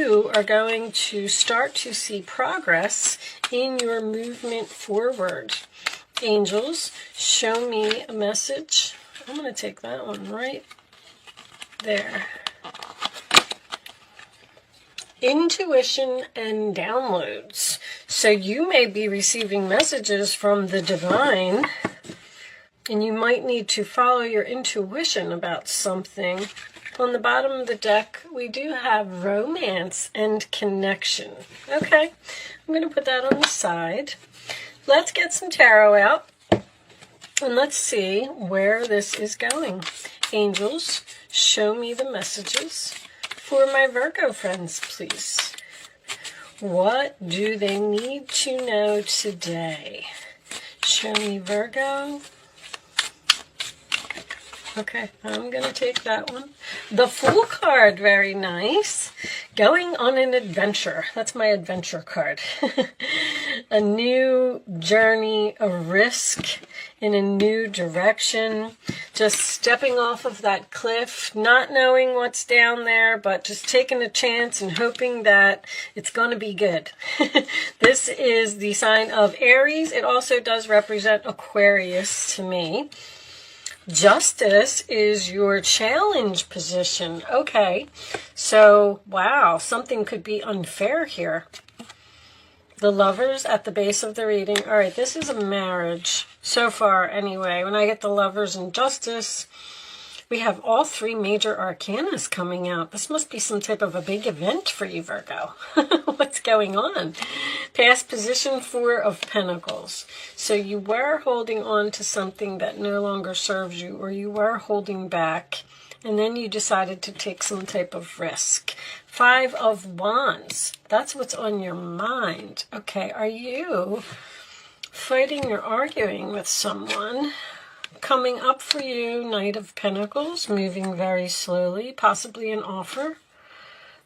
you are going to start to see progress in your movement forward. Angels, show me a message. I'm going to take that one right there. Intuition and downloads. So you may be receiving messages from the divine, and you might need to follow your intuition about something. On the bottom of the deck, we do have romance and connection. Okay, I'm going to put that on the side. Let's get some tarot out, and let's see where this is going. Angels, show me the messages for my Virgo friends, please. What do they need to know today? Show me Virgo. Okay, I'm going to take that one. The Fool card, very nice. Going on an adventure. That's my adventure card. A new journey, a risk in a new direction. Just stepping off of that cliff, not knowing what's down there, but just taking a chance and hoping that it's going to be good. This is the sign of Aries. It also does represent Aquarius to me. Justice is your challenge position. Okay, so wow, something could be unfair here. The Lovers at the base of the reading. All right, this is a marriage so far anyway. When I get the Lovers and Justice, we have all three major arcanas coming out. This must be some type of a big event for you, Virgo. What's going on? Past position, Four of Pentacles. So you were holding on to something that no longer serves you, or you were holding back, and then you decided to take some type of risk. Five of Wands. That's what's on your mind. Okay, are you fighting or arguing with someone? Coming up for you, Knight of Pentacles, moving very slowly, possibly an offer.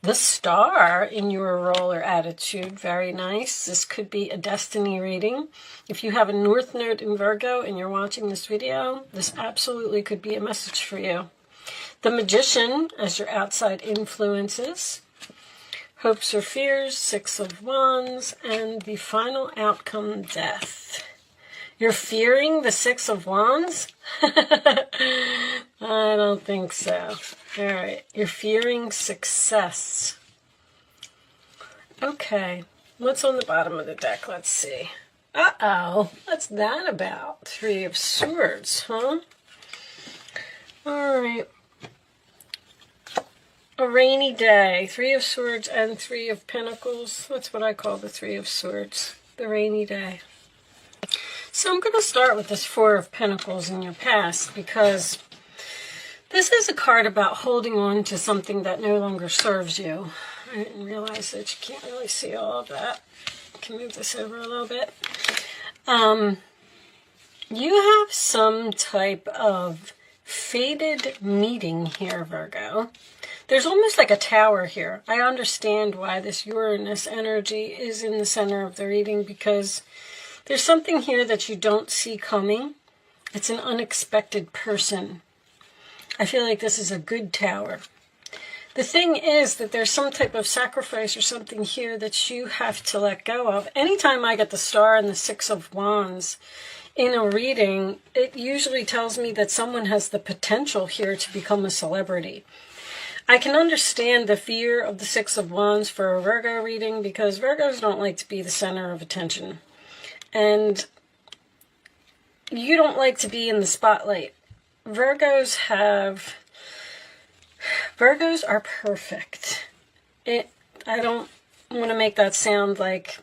The Star in your role or attitude, very nice. This could be a destiny reading. If you have a North Node in Virgo and you're watching this video, this absolutely could be a message for you. The Magician as your outside influences. Hopes or fears, Six of Wands, and the final outcome, Death. You're fearing the Six of Wands? I don't think so. All right. You're fearing success. Okay. What's on the bottom of the deck? Let's see. Uh-oh. What's that about? Three of Swords, huh? All right. A rainy day. Three of Swords and Three of Pentacles. That's what I call the Three of Swords. The rainy day. So I'm going to start with this Four of Pentacles in your past, because this is a card about holding on to something that no longer serves you. I didn't realize that you can't really see all of that. I can move this over a little bit. You have some type of fated meeting here, Virgo. There's almost like a tower here. I understand why this Uranus energy is in the center of the reading, because there's something here that you don't see coming. It's an unexpected person. I feel like this is a good tower. The thing is that there's some type of sacrifice or something here that you have to let go of. Anytime I get the Star and the Six of Wands in a reading, it usually tells me that someone has the potential here to become a celebrity. I can understand the fear of the Six of Wands for a Virgo reading, because Virgos don't like to be the center of attention. And you don't like to be in the spotlight. Virgos are perfect. I don't want to make that sound like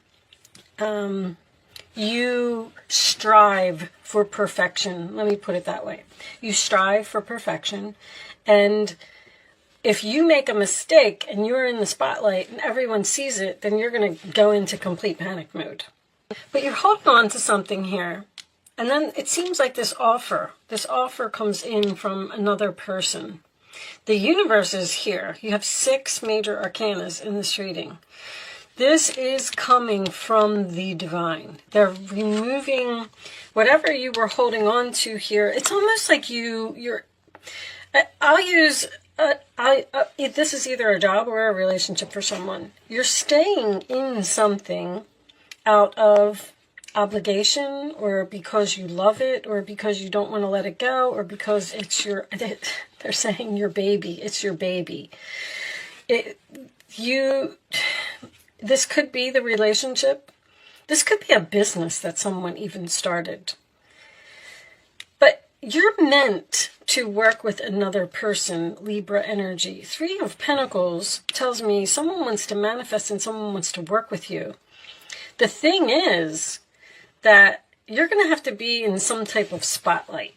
you strive for perfection. Let me put it that way. You strive for perfection, and if you make a mistake and you're in the spotlight and everyone sees it, then you're going to go into complete panic mode. But you're holding on to something here. And then it seems like this offer comes in from another person. The universe is here. You have 6 major arcanas in this reading. This is coming from the divine. They're removing whatever you were holding on to here. It's almost like you're... I'll use this is either a job or a relationship for someone. You're staying in something out of obligation, or because you love it, or because you don't want to let it go, or because it's they're saying your baby. It's your baby. This could be the relationship. This could be a business that someone even started. But you're meant to work with another person, Libra energy. 3 of Pentacles tells me someone wants to manifest and someone wants to work with you. The thing is that you're going to have to be in some type of spotlight.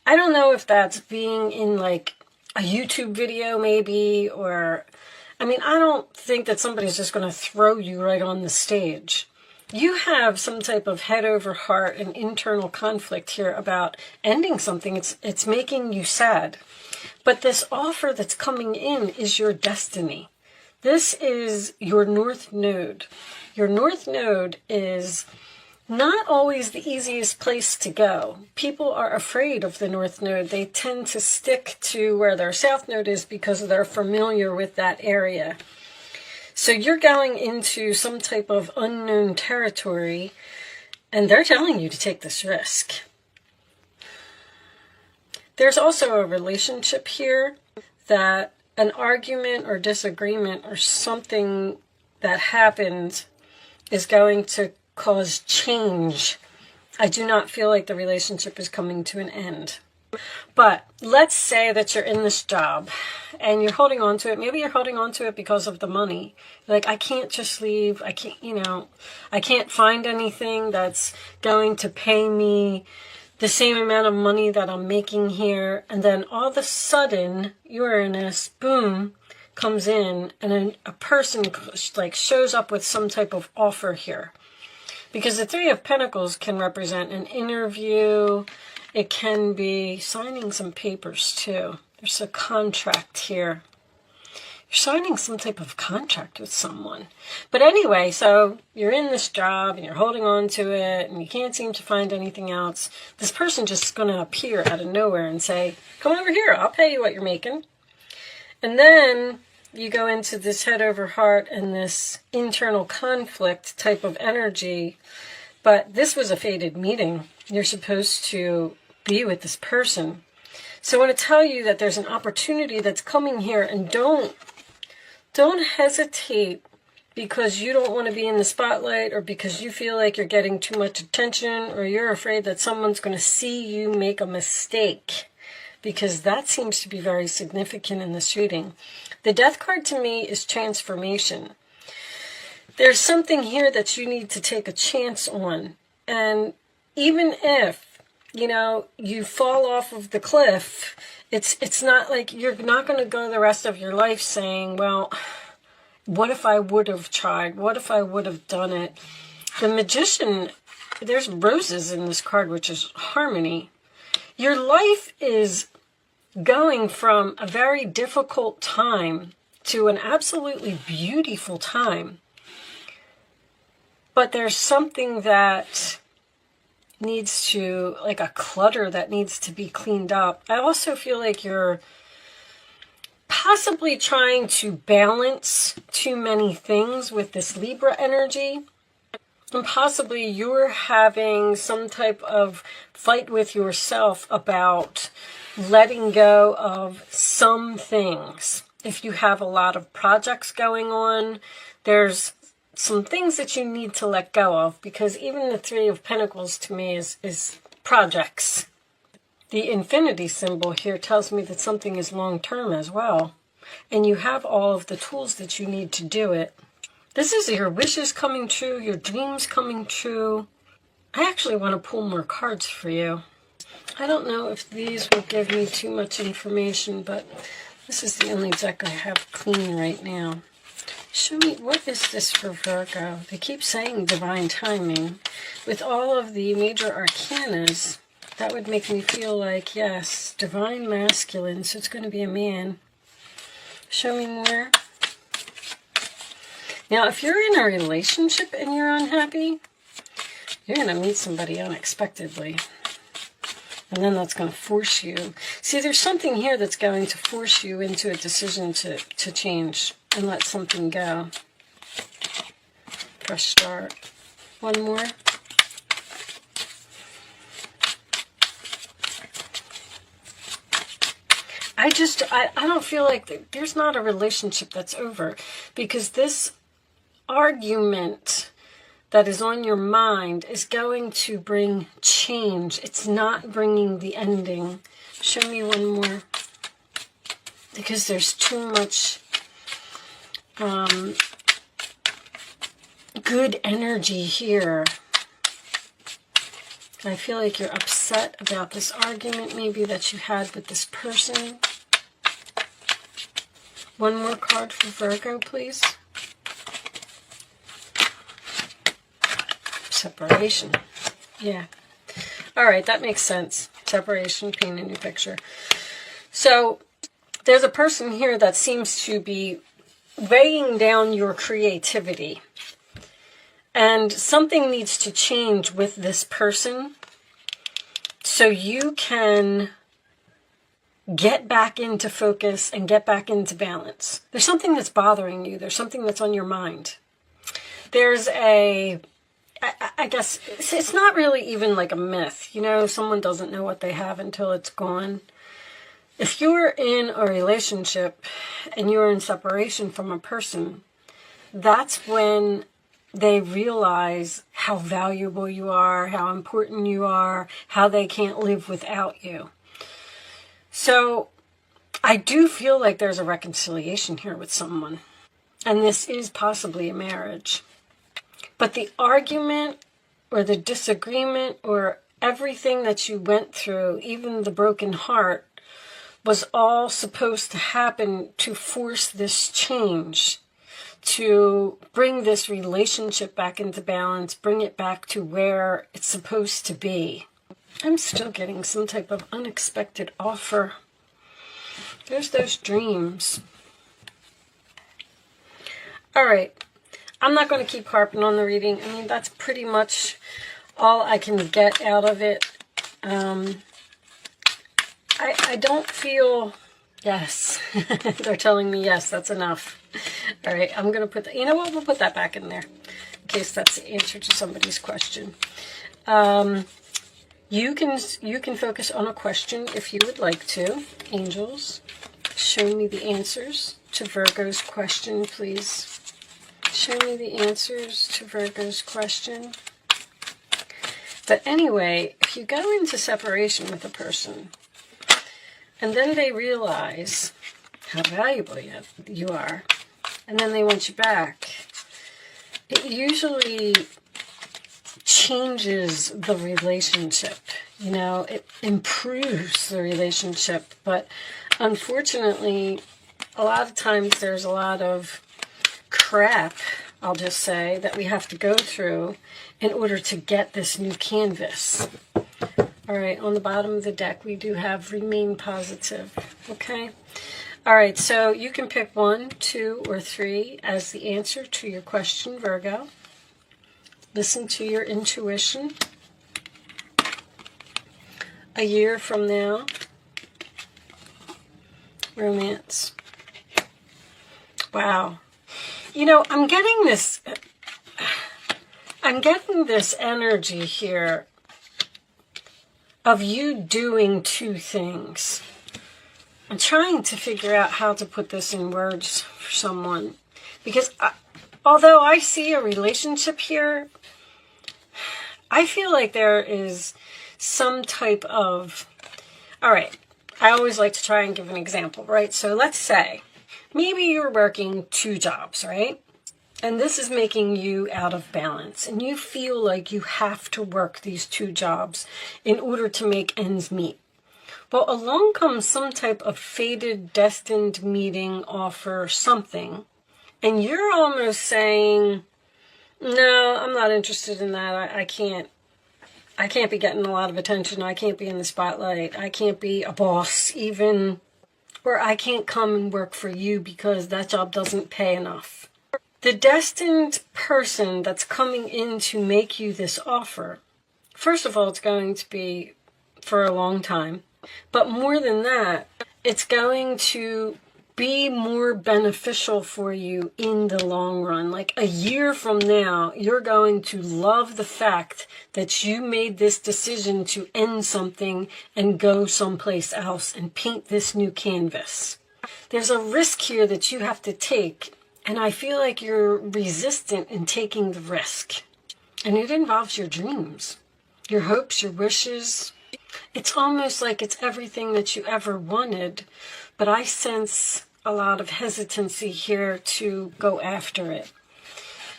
I don't know if that's being in like a YouTube video maybe, or, I mean, I don't think that somebody's just going to throw you right on the stage. You have some type of head over heart and internal conflict here about ending something. It's making you sad. But this offer that's coming in is your destiny. This is your North Node. Your North Node is not always the easiest place to go. People are afraid of the North Node. They tend to stick to where their South Node is because they're familiar with that area. So you're going into some type of unknown territory, and they're telling you to take this risk. There's also a relationship here that an argument or disagreement or something that happened is going to cause change. I do not feel like the relationship is coming to an end. But let's say that you're in this job and you're holding on to it. Maybe you're holding on to it because of the money. Like, I can't just leave. I can't find anything that's going to pay me the same amount of money that I'm making here. And then all of a sudden, Uranus, boom, comes in, and then a person like shows up with some type of offer here. Because the 3 of Pentacles can represent an interview. It can be signing some papers too. There's a contract here. You're signing some type of contract with someone. But anyway, so you're in this job and you're holding on to it and you can't seem to find anything else. This person just is going to appear out of nowhere and say, come over here, I'll pay you what you're making. And then you go into this head over heart and this internal conflict type of energy. But this was a fated meeting. You're supposed to be with this person. So I want to tell you that there's an opportunity that's coming here, and don't hesitate because you don't want to be in the spotlight, or because you feel like you're getting too much attention, or you're afraid that someone's going to see you make a mistake, because that seems to be very significant in this reading. The Death card to me is transformation. There's something here that you need to take a chance on. And even if, you fall off of the cliff, it's not like you're not going to go the rest of your life saying, well, what if I would have tried? What if I would have done it? The Magician, there's roses in this card, which is harmony. Your life is going from a very difficult time to an absolutely beautiful time. But there's something that needs to, like a clutter that needs to be cleaned up. I also feel like you're possibly trying to balance too many things with this Libra energy. And possibly you're having some type of fight with yourself about letting go of some things. If you have a lot of projects going on, there's some things that you need to let go of, because even the 3 of Pentacles to me is projects. The infinity symbol here tells me that something is long-term as well, and you have all of the tools that you need to do it. This is your wishes coming true, your dreams coming true. I actually want to pull more cards for you. I don't know if these will give me too much information, but this is the only deck I have clean right now. Show me, what is this for Virgo? They keep saying divine timing. With all of the major arcanas, that would make me feel like, yes, divine masculine, so it's going to be a man. Show me more. Now, if you're in a relationship and you're unhappy, you're going to meet somebody unexpectedly. And then that's going to force you. See, there's something here that's going to force you into a decision to change and let something go. Fresh start. One more. I don't feel like there's not a relationship that's over, because this argument that is on your mind is going to bring change. It's not bringing the ending. Show me one more, because there's too much good energy here. I feel like you're upset about this argument maybe that you had with this person. One more card for Virgo, please. Separation. Yeah. All right, that makes sense. Separation, paint a new picture. So there's a person here that seems to be weighing down your creativity. And something needs to change with this person so you can get back into focus and get back into balance. There's something that's bothering you. There's something that's on your mind. There's I guess it's not really even like a myth. You know, someone doesn't know what they have until it's gone. If you're in a relationship and you're in separation from a person, that's when they realize how valuable you are, how important you are, how they can't live without you. So I do feel like there's a reconciliation here with someone. And this is possibly a marriage. But the argument or the disagreement or everything that you went through, even the broken heart, was all supposed to happen to force this change, to bring this relationship back into balance, bring it back to where it's supposed to be. I'm still getting some type of unexpected offer. There's those dreams. All right. I'm not going to keep harping on the reading. I mean, that's pretty much all I can get out of it. I don't feel... Yes. They're telling me yes, that's enough. All right, I'm going to put that... You know what? We'll put that back in there in case that's the answer to somebody's question. You can focus on a question if you would like to. Angels, show me the answers to Virgo's question, please. Show me the answers to Virgo's question. But anyway, if you go into separation with a person, and then they realize how valuable you are, and then they want you back, it usually changes the relationship. You know, it improves the relationship. But unfortunately, a lot of times there's a lot of crap, I'll just say, that we have to go through in order to get this new canvas. All right, on the bottom of the deck, we do have remain positive, okay? All right, so you can pick 1, 2, or 3 as the answer to your question, Virgo. Listen to your intuition. A year from now, romance. Wow. You know, I'm getting this energy here of you doing two things. I'm trying to figure out how to put this in words for someone. Because although I see a relationship here, I feel like there is some type of... All right, I always like to try and give an example, right? So let's say maybe you're working 2 jobs, right? And this is making you out of balance. And you feel like you have to work these 2 jobs in order to make ends meet. Well, along comes some type of fated, destined meeting, offer, something. And you're almost saying, no, I'm not interested in that. I can't be getting a lot of attention. I can't be in the spotlight. I can't be a boss even. Or I can't come and work for you because that job doesn't pay enough. The destined person that's coming in to make you this offer, first of all, it's going to be for a long time. But more than that, it's going to be more beneficial for you in the long run. Like a year from now, you're going to love the fact that you made this decision to end something and go someplace else and paint this new canvas. There's a risk here that you have to take, and I feel like you're resistant in taking the risk. And it involves your dreams, your hopes, your wishes. It's almost like it's everything that you ever wanted, but I sense a lot of hesitancy here to go after it.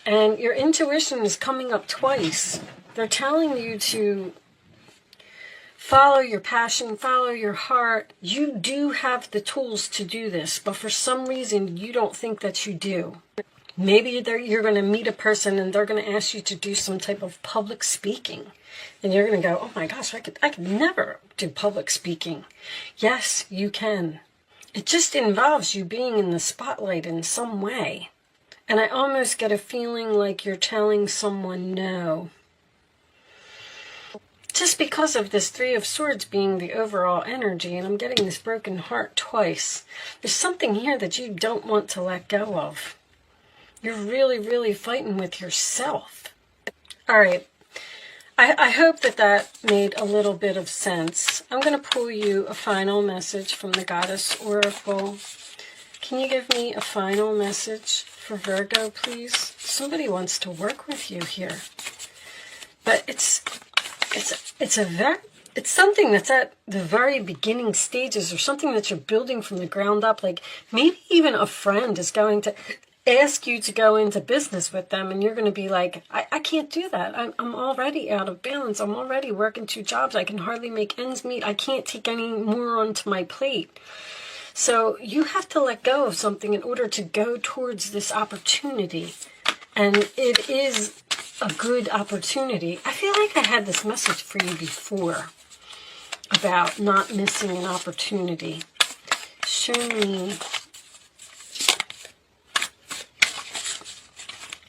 And your intuition is coming up twice. They're telling you to follow your passion, follow your heart. You do have the tools to do this, but for some reason you don't think that you do. Maybe you're going to meet a person and they're going to ask you to do some type of public speaking. And you're going to go, oh my gosh, I could never do public speaking. Yes, you can. It just involves you being in the spotlight in some way. And I almost get a feeling like you're telling someone no. Just because of this Three of Swords being the overall energy, and I'm getting this broken heart twice, there's something here that you don't want to let go of. You're really, really fighting with yourself. All right. I hope that made a little bit of sense. I'm going to pull you a final message from the Goddess Oracle. Can you give me a final message for Virgo, please? Somebody wants to work with you here. But it's something that's at the very beginning stages, or something that you're building from the ground up. Like maybe even a friend is going to ask you to go into business with them, and you're going to be like, I can't do that. I'm already out of balance. I'm already working 2 jobs. I can hardly make ends meet. I can't take any more onto my plate. So you have to let go of something in order to go towards this opportunity. And it is a good opportunity. I feel like I had this message for you before about not missing an opportunity. Show me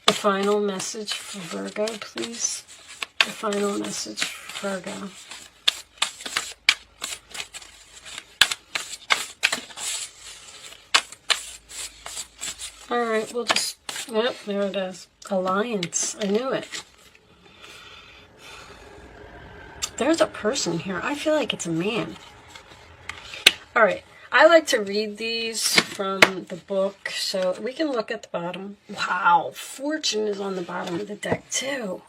the final message for Virgo, please. The final message for Virgo. All right, we'll just, yep, there it is. Alliance. I knew it. There's a person here. I feel like it's a man. All right. I like to read these from the book, so we can look at the bottom. Wow, Fortune is on the bottom of the deck too.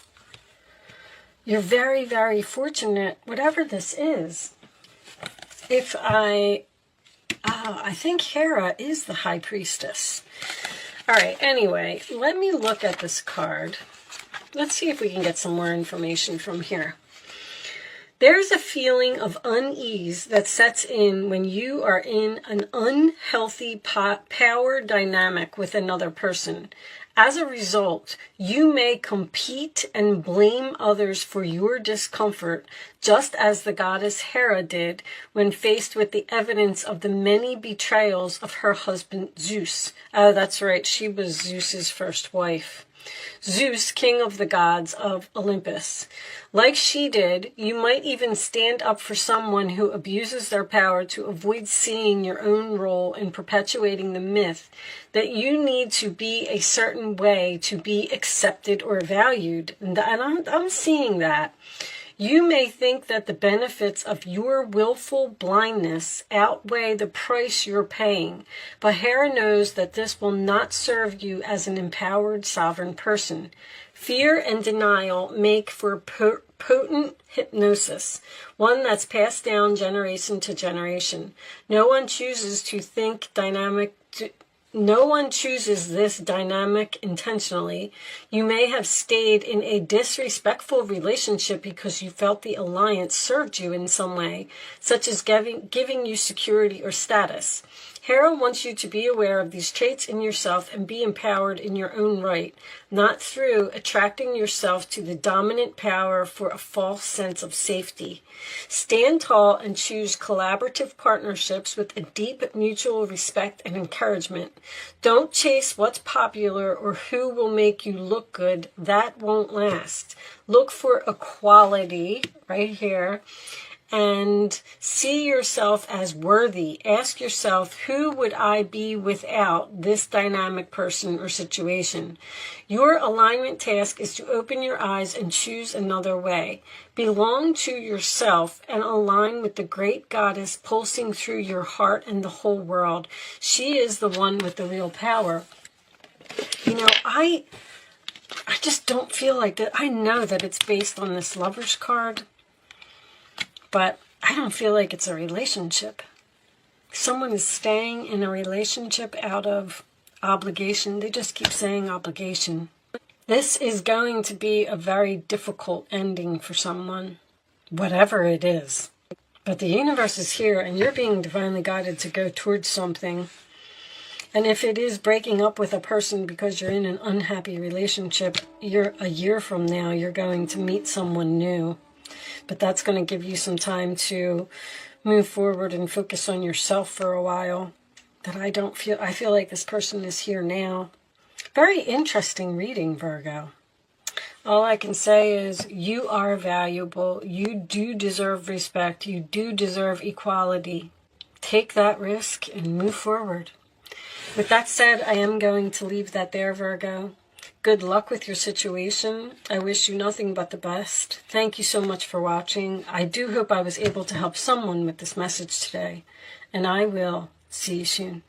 You're very, very fortunate, whatever this is. I think Hera is the High Priestess. All right, anyway, let me look at this card. Let's see if we can get some more information from here. There's a feeling of unease that sets in when you are in an unhealthy power dynamic with another person. As a result, you may compete and blame others for your discomfort, just as the goddess Hera did when faced with the evidence of the many betrayals of her husband Zeus. Oh, that's right, she was Zeus's first wife. Zeus, king of the gods of Olympus. Like she did, you might even stand up for someone who abuses their power to avoid seeing your own role in perpetuating the myth that you need to be a certain way to be accepted or valued. And I'm seeing that. You may think that the benefits of your willful blindness outweigh the price you're paying, but Hera knows that this will not serve you as an empowered sovereign person. Fear and denial make for potent hypnosis, one that's passed down generation to generation. No one chooses this dynamic intentionally. You may have stayed in a disrespectful relationship because you felt the alliance served you in some way, such as giving you security or status. Hera wants you to be aware of these traits in yourself and be empowered in your own right, not through attracting yourself to the dominant power for a false sense of safety. Stand tall and choose collaborative partnerships with a deep mutual respect and encouragement. Don't chase what's popular or who will make you look good. That won't last. Look for equality right here and see yourself as worthy. Ask yourself, who would I be without this dynamic person or situation? Your alignment task is to open your eyes and choose another way. Belong to yourself and align with the great goddess pulsing through your heart and the whole world. She is the one with the real power. You know, I just don't feel like that. I know that it's based on this Lover's card, but I don't feel like it's a relationship. Someone is staying in a relationship out of obligation. They just keep saying obligation. This is going to be a very difficult ending for someone, whatever it is. But the universe is here, and you're being divinely guided to go towards something. And if it is breaking up with a person because you're in an unhappy relationship, a year from now, you're going to meet someone new. But that's going to give you some time to move forward and focus on yourself for a while. I feel like this person is here now. Very interesting reading, Virgo. All I can say is you are valuable. You do deserve respect. You do deserve equality. Take that risk and move forward. With that said, I am going to leave that there, Virgo. Good luck with your situation. I wish you nothing but the best. Thank you so much for watching. I do hope I was able to help someone with this message today. And I will see you soon.